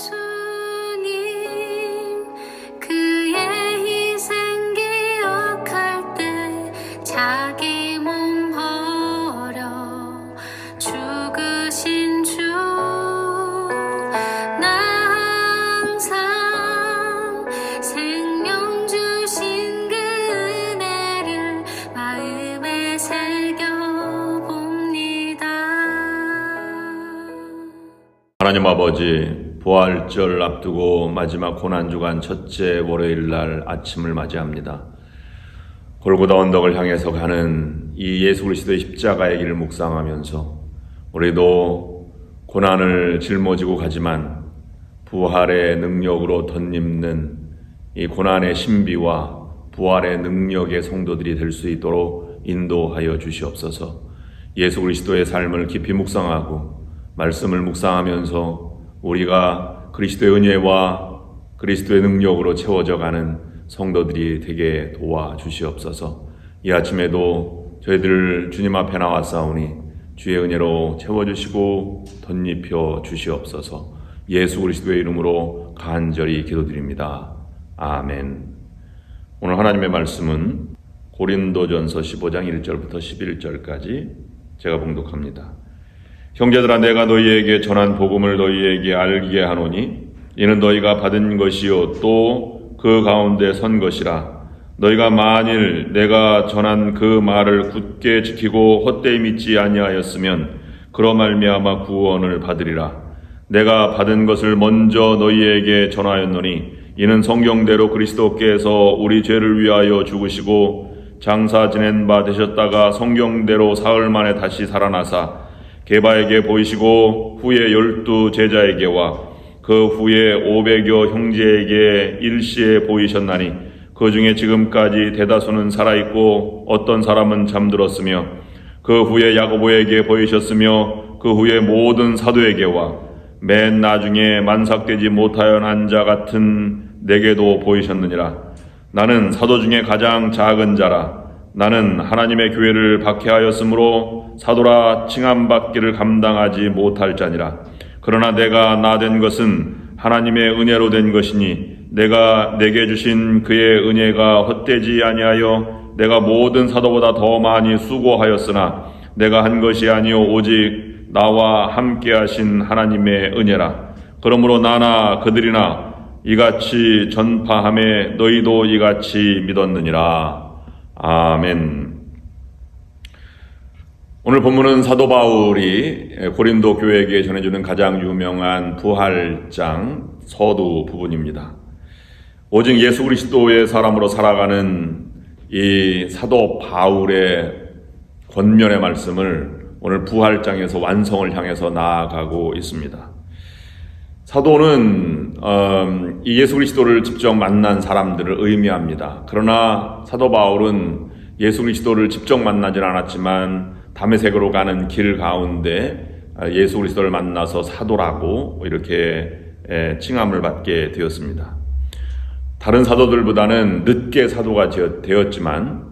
예수님 그의 희생 기억할 때 자기 몸 버려 죽으신 주 나 항상 생명 주신 그 은혜를 마음에 새겨봅니다. 하나님 아버지, 부활절 앞두고 마지막 고난주간 첫째 월요일날 아침을 맞이합니다. 골고다 언덕을 향해서 가는 이 예수 그리스도의 십자가의 길을 묵상하면서 우리도 고난을 짊어지고 가지만 부활의 능력으로 덧입는 이 고난의 신비와 부활의 능력의 성도들이 될 수 있도록 인도하여 주시옵소서. 예수 그리스도의 삶을 깊이 묵상하고 말씀을 묵상하면서 우리가 그리스도의 은혜와 그리스도의 능력으로 채워져 가는 성도들이 되게 도와주시옵소서. 이 아침에도 저희들 주님 앞에 나왔사오니 주의 은혜로 채워주시고 덧입혀 주시옵소서. 예수 그리스도의 이름으로 간절히 기도드립니다. 아멘. 오늘 하나님의 말씀은 고린도전서 15장 1절부터 11절까지 제가 봉독합니다. 형제들아, 내가 너희에게 전한 복음을 너희에게 알게 하노니 이는 너희가 받은 것이요 또 그 가운데 선 것이라. 너희가 만일 내가 전한 그 말을 굳게 지키고 헛되이 믿지 아니하였으면 그로 말미암아 구원을 받으리라. 내가 받은 것을 먼저 너희에게 전하였노니 이는 성경대로 그리스도께서 우리 죄를 위하여 죽으시고 장사 지낸 바 되셨다가 성경대로 사흘 만에 다시 살아나사 게바에게 보이시고 후에 12 제자에게와 그 후에 500여 형제에게 일시에 보이셨나니 그 중에 지금까지 대다수는 살아있고 어떤 사람은 잠들었으며 그 후에 야고보에게 보이셨으며 그 후에 모든 사도에게와 맨 나중에 만삭되지 못하여 난 자 같은 내게도 보이셨느니라. 나는 사도 중에 가장 작은 자라. 나는 하나님의 교회를 박해하였으므로 사도라 칭함받기를 감당하지 못할 자니라. 그러나 내가 나 된 것은 하나님의 은혜로 된 것이니 내가 내게 주신 그의 은혜가 헛되지 아니하여 내가 모든 사도보다 더 많이 수고하였으나 내가 한 것이 아니요 오직 나와 함께 하신 하나님의 은혜라. 그러므로 나나 그들이나 이같이 전파함에 너희도 이같이 믿었느니라. 아멘. 오늘 본문은 사도 바울이 고린도 교회에게 전해주는 가장 유명한 부활장 서두 부분입니다. 오직 예수 그리스도의 사람으로 살아가는 이 사도 바울의 권면의 말씀을 오늘 부활장에서 완성을 향해서 나아가고 있습니다. 사도는 이 예수 그리스도를 직접 만난 사람들을 의미합니다. 그러나 사도 바울은 예수 그리스도를 직접 만나질 않았지만 다메섹으로 가는 길 가운데 예수 그리스도를 만나서 사도라고 이렇게 칭함을 받게 되었습니다. 다른 사도들보다는 늦게 사도가 되었지만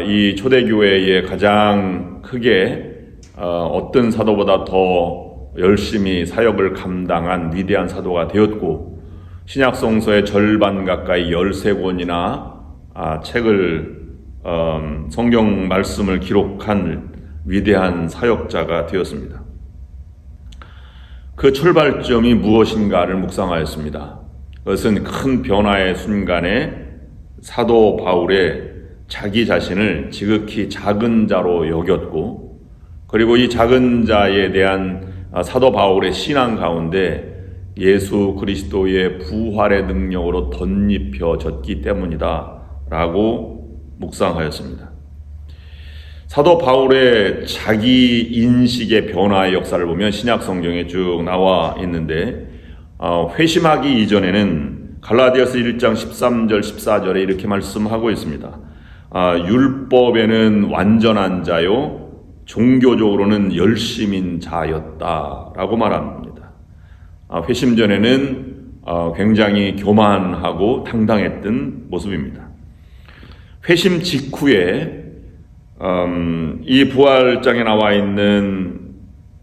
이 초대교회에 가장 크게 어떤 사도보다 더 열심히 사역을 감당한 위대한 사도가 되었고 신약성서의 절반 가까이 13권이나 책을 성경 말씀을 기록한 위대한 사역자가 되었습니다. 그 출발점이 무엇인가를 묵상하였습니다. 그것은 큰 변화의 순간에 사도 바울의 자기 자신을 지극히 작은 자로 여겼고 그리고 이 작은 자에 대한 사도 바울의 신앙 가운데 예수 그리스도의 부활의 능력으로 덧입혀졌기 때문이다 라고 묵상하였습니다. 사도 바울의 자기 인식의 변화의 역사를 보면 신약 성경에 쭉 나와 있는데 회심하기 이전에는 갈라디아서 1장 13절 14절에 이렇게 말씀하고 있습니다. 율법에는 완전한 자요 종교적으로는 열심인 자였다라고 말합니다. 회심 전에는 굉장히 교만하고 당당했던 모습입니다. 회심 직후에 이 부활장에 나와 있는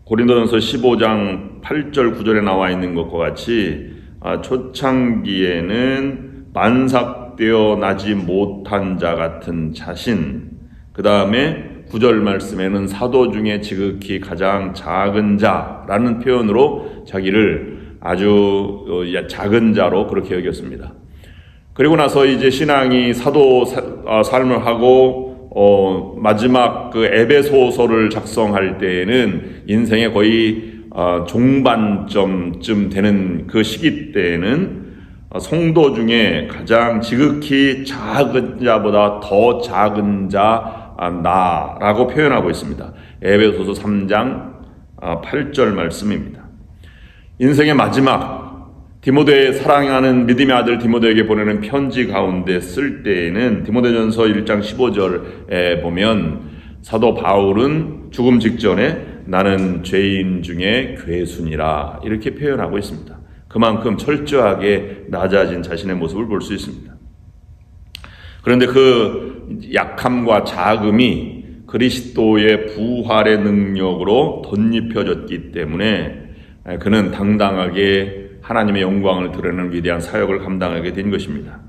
고린도전서 15장 8절 9절에 나와 있는 것과 같이 초창기에는 만삭되어 나지 못한 자 같은 자신, 그 다음에 9절 말씀에는 사도 중에 지극히 가장 작은 자라는 표현으로 자기를 아주 작은 자로 그렇게 여겼습니다. 그리고 나서 이제 신앙이 사도 삶을 하고 마지막 그 에베소서를 작성할 때에는 인생의 거의 종반점쯤 되는 그 시기 때에는 성도 중에 가장 지극히 작은 자보다 더 작은 자 나라고 표현하고 있습니다. 에베소서 3장 8절 말씀입니다. 인생의 마지막 디모데의 사랑하는 믿음의 아들 디모데에게 보내는 편지 가운데 쓸 때에는 디모데전서 1장 15절에 보면 사도 바울은 죽음 직전에 나는 죄인 중에 괴순이라 이렇게 표현하고 있습니다. 그만큼 철저하게 낮아진 자신의 모습을 볼 수 있습니다. 그런데 그 약함과 작음이 그리스도의 부활의 능력으로 덧입혀졌기 때문에 그는 당당하게 하나님의 영광을 드러내는 위대한 사역을 감당하게 된 것입니다.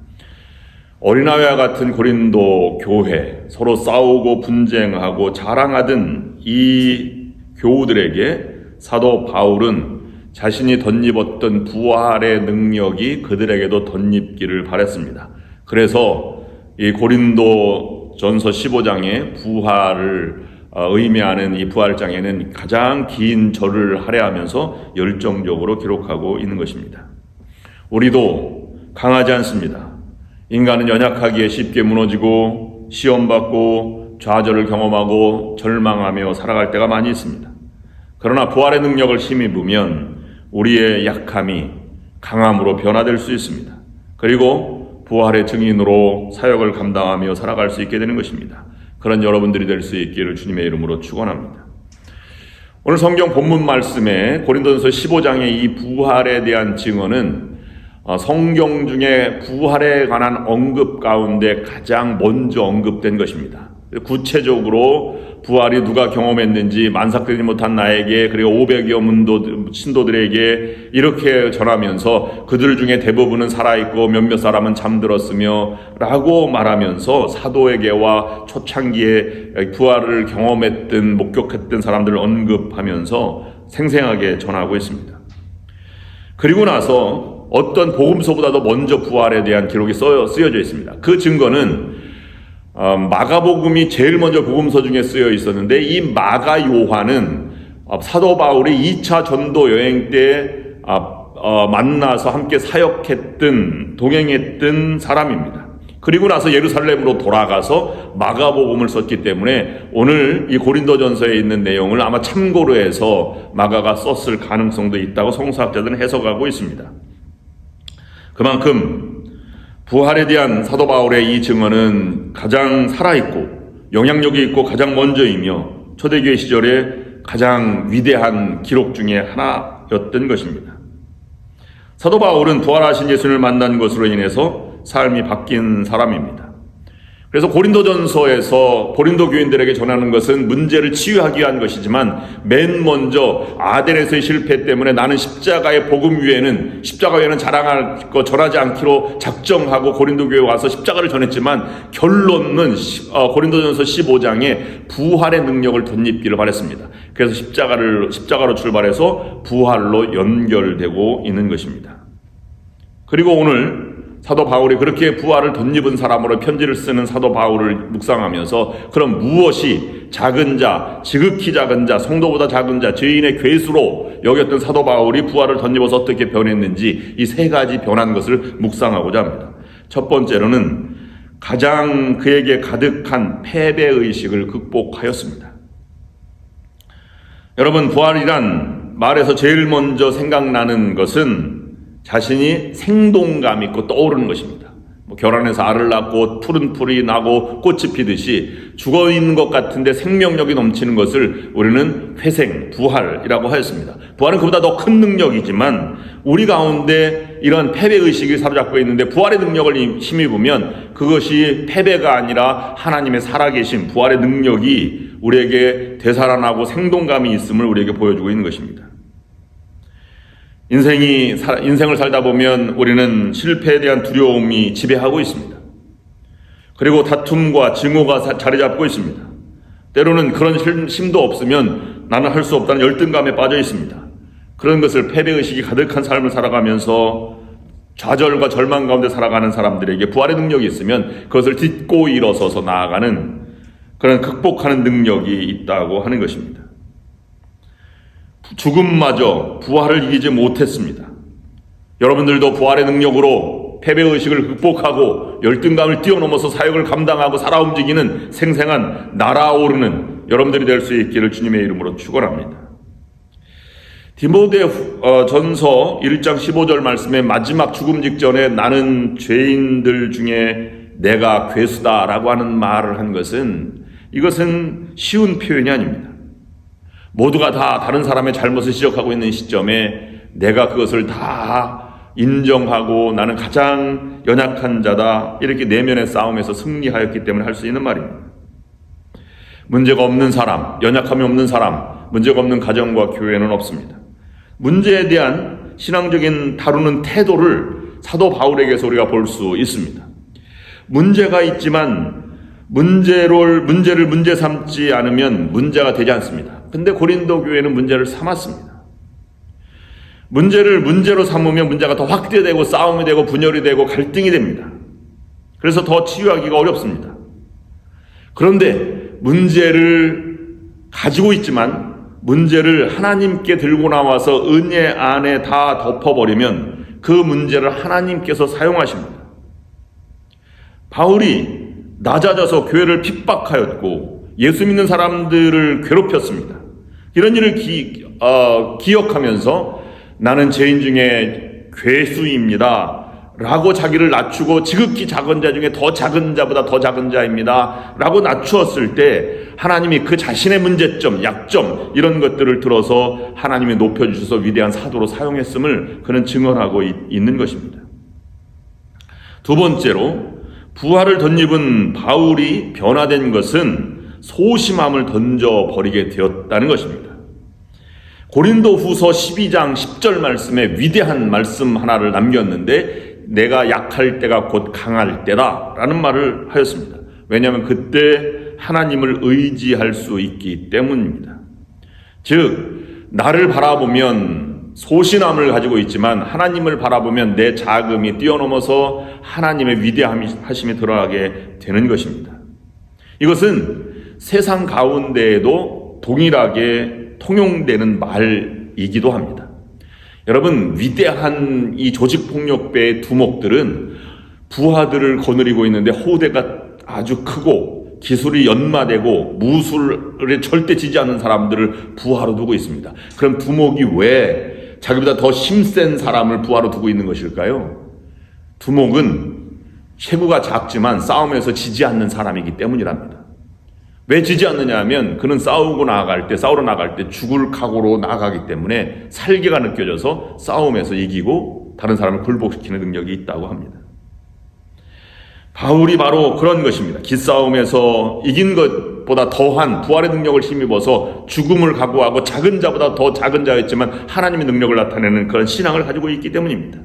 어린아이와 같은 고린도 교회, 서로 싸우고 분쟁하고 자랑하던 이 교우들에게 사도 바울은 자신이 덧입었던 부활의 능력이 그들에게도 덧입기를 바랬습니다. 그래서 이 고린도 전서 15장의 부활을 의미하는 이 부활장에는 가장 긴 절을 할애하면서 열정적으로 기록하고 있는 것입니다. 우리도 강하지 않습니다. 인간은 연약하기에 쉽게 무너지고 시험받고 좌절을 경험하고 절망하며 살아갈 때가 많이 있습니다. 그러나 부활의 능력을 힘입으면 우리의 약함이 강함으로 변화될 수 있습니다. 그리고 부활의 증인으로 사역을 감당하며 살아갈 수 있게 되는 것입니다. 그런 여러분들이 될 수 있기를 주님의 이름으로 축원합니다. 오늘 성경 본문 말씀에 고린도전서 15장의 이 부활에 대한 증언은 성경 중에 부활에 관한 언급 가운데 가장 먼저 언급된 것입니다. 구체적으로 부활이 누가 경험했는지 만삭되지 못한 나에게 그리고 500여 신도들에게 이렇게 전하면서 그들 중에 대부분은 살아있고 몇몇 사람은 잠들었으며 라고 말하면서 사도에게와 초창기에 부활을 경험했던 목격했던 사람들을 언급하면서 생생하게 전하고 있습니다. 그리고 나서 어떤 복음서보다도 먼저 부활에 대한 기록이 쓰여져 있습니다. 그 증거는 마가복음이 제일 먼저 복음서 중에 쓰여 있었는데 이 마가 요한은 사도 바울이 2차 전도 여행 때 만나서 함께 사역했던 동행했던 사람입니다. 그리고 나서 예루살렘으로 돌아가서 마가복음을 썼기 때문에 오늘 이 고린도전서에 있는 내용을 아마 참고로 해서 마가가 썼을 가능성도 있다고 성서학자들은 해석하고 있습니다. 그만큼 부활에 대한 사도 바울의 이 증언은 가장 살아있고 영향력이 있고 가장 먼저이며 초대교회 시절에 가장 위대한 기록 중에 하나였던 것입니다. 사도 바울은 부활하신 예수님을 만난 것으로 인해서 삶이 바뀐 사람입니다. 그래서 고린도전서에서 고린도 교인들에게 전하는 것은 문제를 치유하기 위한 것이지만 맨 먼저 아덴에서의 실패 때문에 나는 십자가의 복음 위에는 십자가 외에는 자랑할 거 전하지 않기로 작정하고 고린도 교회에 와서 십자가를 전했지만 결론은 고린도전서 15장에 부활의 능력을 덧입기를 바랬습니다. 그래서 십자가로 출발해서 부활로 연결되고 있는 것입니다. 그리고 오늘 사도 바울이 그렇게 부활을 덧입은 사람으로 편지를 쓰는 사도 바울을 묵상하면서 그럼 무엇이 작은 자, 지극히 작은 자, 성도보다 작은 자, 죄인의 괴수로 여겼던 사도 바울이 부활을 덧입어서 어떻게 변했는지 이 세 가지 변한 것을 묵상하고자 합니다. 첫 번째로는 가장 그에게 가득한 패배의식을 극복하였습니다. 여러분, 부활이란 말에서 제일 먼저 생각나는 것은 자신이 생동감 있고 떠오르는 것입니다. 결혼해서 알을 낳고 푸른 풀이 나고 꽃이 피듯이 죽어있는 것 같은데 생명력이 넘치는 것을 우리는 회생, 부활이라고 하였습니다. 부활은 그보다 더 큰 능력이지만 우리 가운데 이런 패배의식이 사로잡고 있는데 부활의 능력을 힘입으면 그것이 패배가 아니라 하나님의 살아계신 부활의 능력이 우리에게 되살아나고 생동감이 있음을 우리에게 보여주고 있는 것입니다. 인생을 살다 보면 우리는 실패에 대한 두려움이 지배하고 있습니다. 그리고 다툼과 증오가 자리 잡고 있습니다. 때로는 그런 힘도 없으면 나는 할 수 없다는 열등감에 빠져 있습니다. 그런 것을 패배의식이 가득한 삶을 살아가면서 좌절과 절망 가운데 살아가는 사람들에게 부활의 능력이 있으면 그것을 딛고 일어서서 나아가는 그런 극복하는 능력이 있다고 하는 것입니다. 죽음마저 부활을 이기지 못했습니다. 여러분들도 부활의 능력으로 패배의식을 극복하고 열등감을 뛰어넘어서 사역을 감당하고 살아 움직이는 생생한 날아오르는 여러분들이 될 수 있기를 주님의 이름으로 축원합니다. 디모데 전서 1장 15절 말씀에 마지막 죽음 직전에 나는 죄인들 중에 내가 괴수다라고 하는 말을 한 것은 이것은 쉬운 표현이 아닙니다. 모두가 다 다른 사람의 잘못을 지적하고 있는 시점에 내가 그것을 다 인정하고 나는 가장 연약한 자다 이렇게 내면의 싸움에서 승리하였기 때문에 할 수 있는 말입니다. 문제가 없는 사람, 연약함이 없는 사람, 문제가 없는 가정과 교회는 없습니다. 문제에 대한 신앙적인 다루는 태도를 사도 바울에게서 우리가 볼 수 있습니다. 문제가 있지만 문제를 문제 삼지 않으면 문제가 되지 않습니다. 근데 고린도 교회는 문제를 삼았습니다. 문제를 문제로 삼으면 문제가 더 확대되고 싸움이 되고 분열이 되고 갈등이 됩니다. 그래서 더 치유하기가 어렵습니다. 그런데 문제를 가지고 있지만 문제를 하나님께 들고 나와서 은혜 안에 다 덮어버리면 그 문제를 하나님께서 사용하십니다. 바울이 낮아져서 교회를 핍박하였고 예수 믿는 사람들을 괴롭혔습니다. 이런 일을 기억하면서 나는 죄인 중에 괴수입니다 라고 자기를 낮추고 지극히 작은 자 중에 더 작은 자보다 더 작은 자입니다 라고 낮추었을 때 하나님이 그 자신의 문제점, 약점 이런 것들을 들어서 하나님이 높여주셔서 위대한 사도로 사용했음을 그는 증언하고 있는 것입니다. 두 번째로 부활을 덧입은 바울이 변화된 것은 소심함을 던져버리게 되었다는 것입니다. 고린도 후서 12장 10절 말씀에 위대한 말씀 하나를 남겼는데 내가 약할 때가 곧 강할 때다 라는 말을 하였습니다. 왜냐하면 그때 하나님을 의지할 수 있기 때문입니다. 즉 나를 바라보면 소신함을 가지고 있지만 하나님을 바라보면 내 자금이 뛰어넘어서 하나님의 위대하심이 드러나게 되는 것입니다. 이것은 세상 가운데에도 동일하게 통용되는 말이기도 합니다. 여러분, 위대한 이 조직폭력배의 두목들은 부하들을 거느리고 있는데 호대가 아주 크고 기술이 연마되고 무술에 절대 지지 않는 사람들을 부하로 두고 있습니다. 그럼 두목이 왜 자기보다 더 힘센 사람을 부하로 두고 있는 것일까요? 두목은 체구가 작지만 싸움에서 지지 않는 사람이기 때문이랍니다. 왜 지지 않느냐 하면 그는 싸우러 나갈 때 죽을 각오로 나가기 때문에 살기가 느껴져서 싸움에서 이기고 다른 사람을 굴복시키는 능력이 있다고 합니다. 바울이 바로 그런 것입니다. 기싸움에서 이긴 것보다 더한 부활의 능력을 힘입어서 죽음을 각오하고 작은 자보다 더 작은 자였지만 하나님의 능력을 나타내는 그런 신앙을 가지고 있기 때문입니다.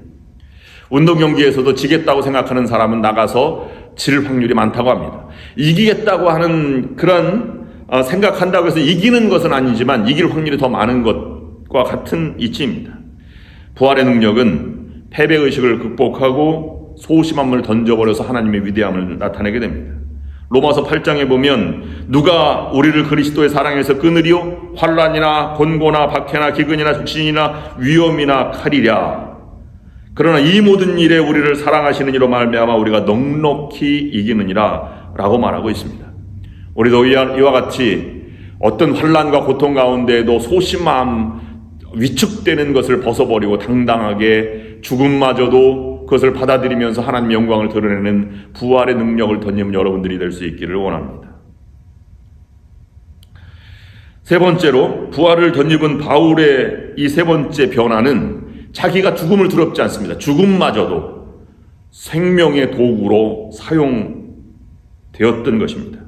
운동 경기에서도 지겠다고 생각하는 사람은 나가서 질 확률이 많다고 합니다. 이기겠다고 하는 그런 생각한다고 해서 이기는 것은 아니지만 이길 확률이 더 많은 것과 같은 이치입니다. 부활의 능력은 패배의식을 극복하고 소심함을 던져버려서 하나님의 위대함을 나타내게 됩니다. 로마서 8장에 보면 누가 우리를 그리스도의 사랑에서 끊으리요? 환난이나 곤고나 박해나 기근이나 적신이나 위험이나 칼이랴. 그러나 이 모든 일에 우리를 사랑하시는 이로 말미암아 우리가 넉넉히 이기느니라 라고 말하고 있습니다. 우리도 이와 같이 어떤 환난과 고통 가운데에도 소심함, 위축되는 것을 벗어버리고 당당하게 죽음마저도 그것을 받아들이면서 하나님의 영광을 드러내는 부활의 능력을 덧입는 여러분들이 될 수 있기를 원합니다. 세 번째로 부활을 덧입은 바울의 이 세 번째 변화는 자기가 죽음을 두렵지 않습니다. 죽음마저도 생명의 도구로 사용되었던 것입니다.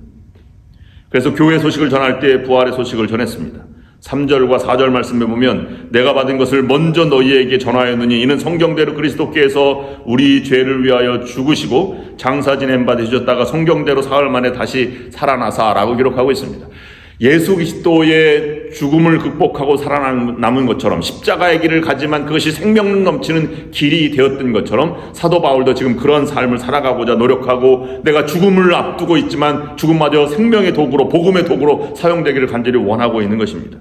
그래서 교회 소식을 전할 때 부활의 소식을 전했습니다. 3절과 4절 말씀에 보면 내가 받은 것을 먼저 너희에게 전하였느니 이는 성경대로 그리스도께서 우리 죄를 위하여 죽으시고 장사 지낸 바 되셨다가 성경대로 사흘 만에 다시 살아나사라고 기록하고 있습니다. 예수 그리스도의 죽음을 극복하고 살아남은 것처럼 십자가의 길을 가지만 그것이 생명 넘치는 길이 되었던 것처럼 사도 바울도 지금 그런 삶을 살아가고자 노력하고 내가 죽음을 앞두고 있지만 죽음마저 생명의 도구로 복음의 도구로 사용되기를 간절히 원하고 있는 것입니다.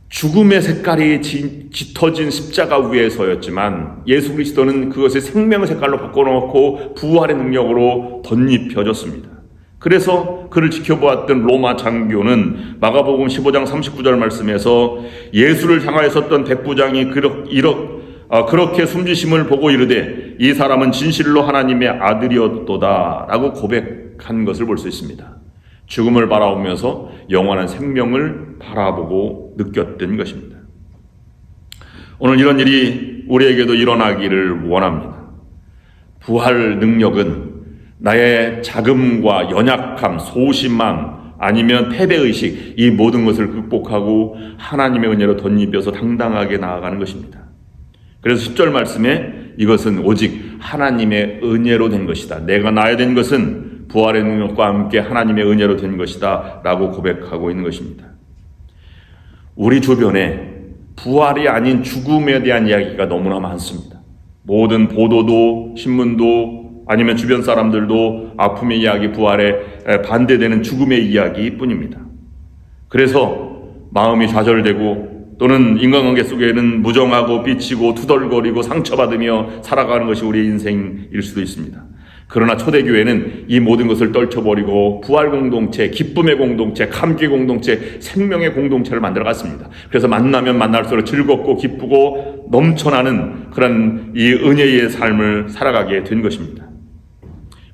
죽음의 색깔이 짙어진 십자가 위에 서였지만 예수 그리스도는 그것을 생명의 색깔로 바꿔놓고 부활의 능력으로 덧입혀졌습니다. 그래서 그를 지켜보았던 로마 장교는 마가복음 15장 39절 말씀에서 예수를 향하여 섰던 백부장이 그렇게 숨지심을 보고 이르되 이 사람은 진실로 하나님의 아들이었도다 라고 고백한 것을 볼 수 있습니다. 죽음을 바라보면서 영원한 생명을 바라보고 느꼈던 것입니다. 오늘 이런 일이 우리에게도 일어나기를 원합니다. 부활 능력은 나의 자금과 연약함, 소심함, 아니면 패배의식, 이 모든 것을 극복하고 하나님의 은혜로 덧입혀서 당당하게 나아가는 것입니다. 그래서 10절 말씀에 이것은 오직 하나님의 은혜로 된 것이다. 내가 나야 된 것은 부활의 능력과 함께 하나님의 은혜로 된 것이다 라고 고백하고 있는 것입니다. 우리 주변에 부활이 아닌 죽음에 대한 이야기가 너무나 많습니다. 모든 보도도 신문도 아니면 주변 사람들도 아픔의 이야기, 부활에 반대되는 죽음의 이야기뿐입니다. 그래서 마음이 좌절되고 또는 인간관계 속에는 무정하고 삐치고 투덜거리고 상처받으며 살아가는 것이 우리의 인생일 수도 있습니다. 그러나 초대교회는 이 모든 것을 떨쳐버리고 부활 공동체, 기쁨의 공동체, 감기 공동체, 생명의 공동체를 만들어갔습니다. 그래서 만나면 만날수록 즐겁고 기쁘고 넘쳐나는 그런 이 은혜의 삶을 살아가게 된 것입니다.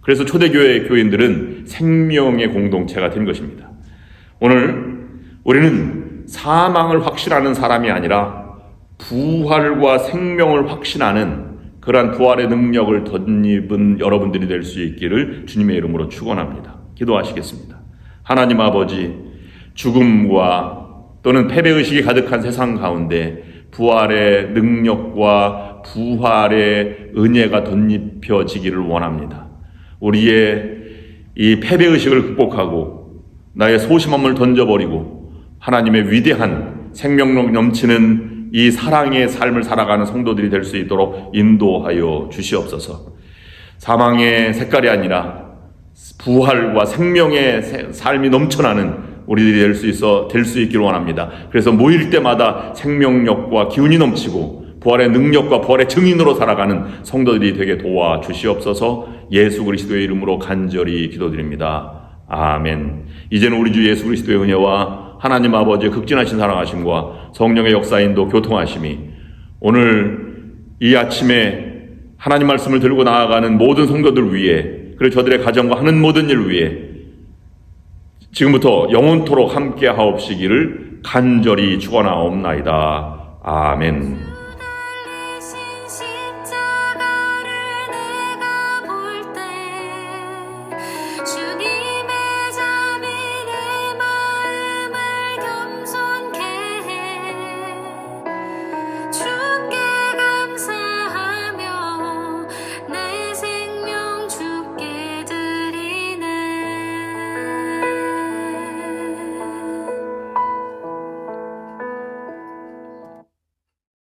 그래서 초대교회 교인들은 생명의 공동체가 된 것입니다. 오늘 우리는 사망을 확신하는 사람이 아니라 부활과 생명을 확신하는 그러한 부활의 능력을 덧입은 여러분들이 될 수 있기를 주님의 이름으로 축원합니다. 기도하시겠습니다. 하나님 아버지, 죽음과 또는 패배의식이 가득한 세상 가운데 부활의 능력과 부활의 은혜가 덧입혀지기를 원합니다. 우리의 이 패배의식을 극복하고 나의 소심함을 던져버리고 하나님의 위대한 생명력 넘치는 이 사랑의 삶을 살아가는 성도들이 될 수 있도록 인도하여 주시옵소서. 사망의 색깔이 아니라 부활과 생명의 삶이 넘쳐나는 우리들이 될 수 있기를 원합니다. 그래서 모일 때마다 생명력과 기운이 넘치고 부활의 능력과 부활의 증인으로 살아가는 성도들이 되게 도와주시옵소서. 예수 그리스도의 이름으로 간절히 기도드립니다. 아멘. 이제는 우리 주 예수 그리스도의 은혜와 하나님 아버지의 극진하신 사랑하심과 성령의 역사인도 교통하심이 오늘 이 아침에 하나님 말씀을 들고 나아가는 모든 성도들 위해, 그리고 저들의 가정과 하는 모든 일 위해 지금부터 영원토록 함께 하옵시기를 간절히 축원하옵나이다. 아멘.